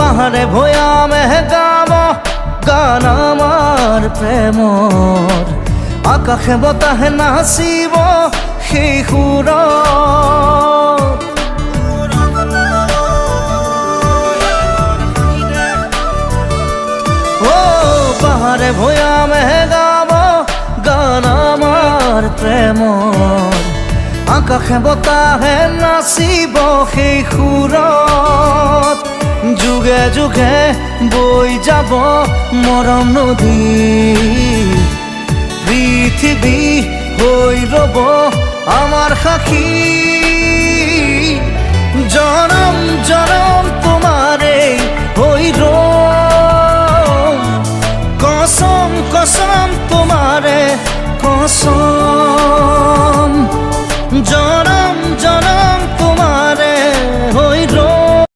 পাহাড়ে ভয়ামে গাব গান আমার প্রেমর, আকাশে বতাহে নাচিব সেই সুৰত। পাহাড়ে ভয়ামে গাব গান আমার প্রেমর, আকাশে বতাহে নাচিব সেই সুৰত। যুগে যুগে বৈ যাব মৰম নদী, পৃথিৱী হৈ ৰব আমাৰ সাক্ষী। জনম জনম